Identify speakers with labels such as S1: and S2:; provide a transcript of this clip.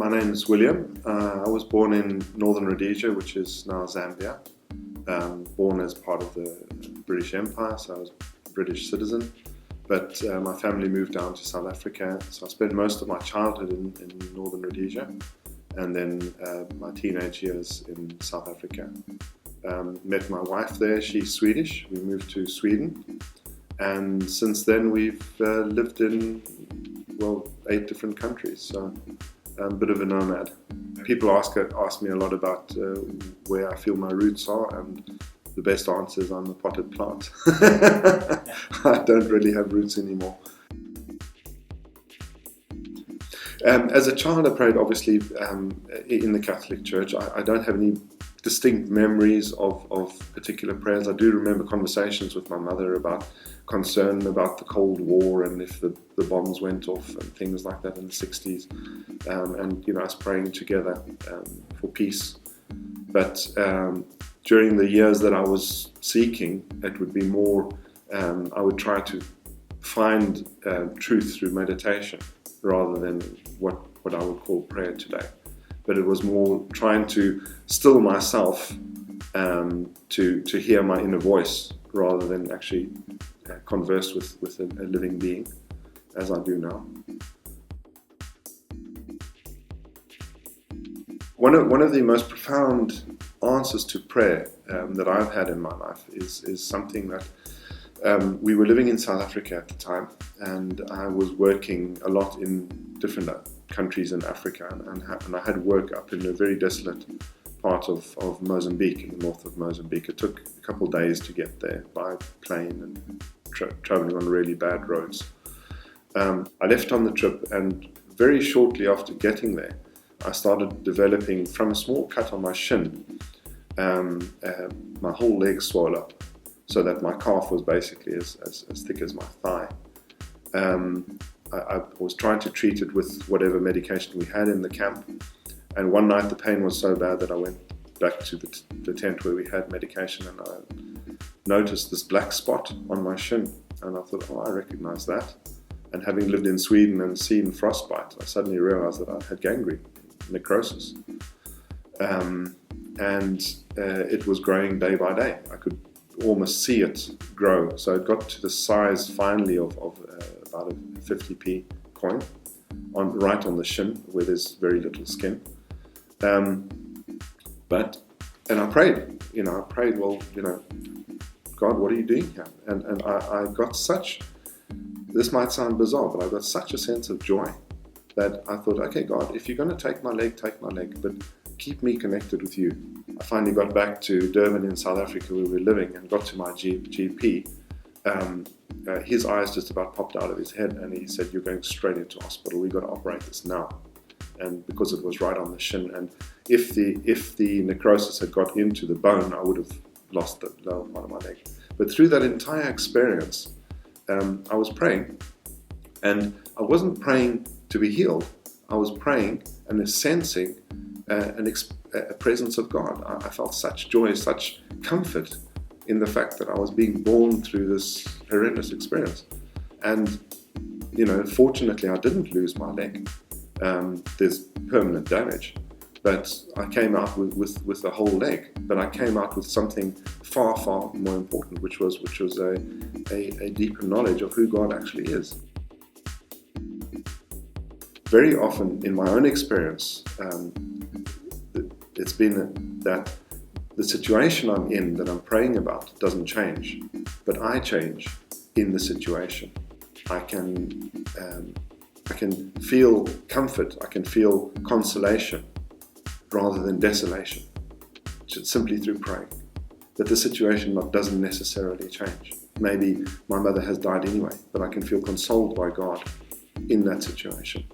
S1: My name is William. I was born in Northern Rhodesia, which is now Zambia. Born as part of the British Empire, so I was a British citizen. But my family moved down to South Africa, so I spent most of my childhood in Northern Rhodesia, and then my teenage years in South Africa. Met my wife there. She's Swedish. We moved to Sweden, and since then we've lived in 8 different countries. So I'm a bit of a nomad. People ask me a lot about where I feel my roots are, and the best answer is I'm a potted plant. I don't really have roots anymore. As a child, I prayed obviously in the Catholic Church. I don't have any distinct memories of particular prayers. I do remember conversations with my mother about concern about the Cold War and if the bombs went off and things like that in the 60s, and us praying together for peace. But during the years that I was seeking, it would be more, I would try to find truth through meditation rather than what I would call prayer today. But it was more trying to still myself to hear my inner voice rather than actually converse with a living being, as I do now. One of the most profound answers to prayer that I've had in my life is something that we were living in South Africa at the time, and I was working a lot in different countries in Africa, and I had work up in a very desolate part of Mozambique, in the north of Mozambique. It took a couple of days to get there by plane and traveling on really bad roads. I left on the trip, and very shortly after getting there, I started developing, from a small cut on my shin, my whole leg swelled up, so that my calf was basically as thick as my thigh. I was trying to treat it with whatever medication we had in the camp, and one night the pain was so bad that I went back to the tent where we had medication, and I noticed this black spot on my shin, and I thought, I recognize that. And having lived in Sweden and seen frostbite, I suddenly realized that I had gangrene, necrosis, and it was growing day by day. I could almost see it grow, so it got to the size finally of about a 50p coin, right on the shin where there's very little skin. And I prayed, God, what are you doing here? And I got such, this might sound bizarre, but I got such a sense of joy that I thought, okay, God, if you're going to take my leg, but keep me connected with you. I finally got back to Durban in South Africa where we were living, and got to my GP. His eyes just about popped out of his head, and he said, you're going straight into hospital. We've got to operate this now. And because it was right on the shin, and if the necrosis had got into the bone, I would have lost the lower part of my leg. But through that entire experience, I was praying, and I wasn't praying to be healed. I was praying and sensing a presence of God. I felt such joy, such comfort in the fact that I was being born through this horrendous experience. And, fortunately I didn't lose my leg. There's permanent damage, but I came out with a whole leg. But I came out with something far, far more important, which was a deeper knowledge of who God actually is. Very often in my own experience, it's been that the situation I'm in, that I'm praying about, doesn't change, but I change in the situation. I can feel comfort, I can feel consolation rather than desolation, just simply through praying. But the situation doesn't necessarily change. Maybe my mother has died anyway, but I can feel consoled by God in that situation.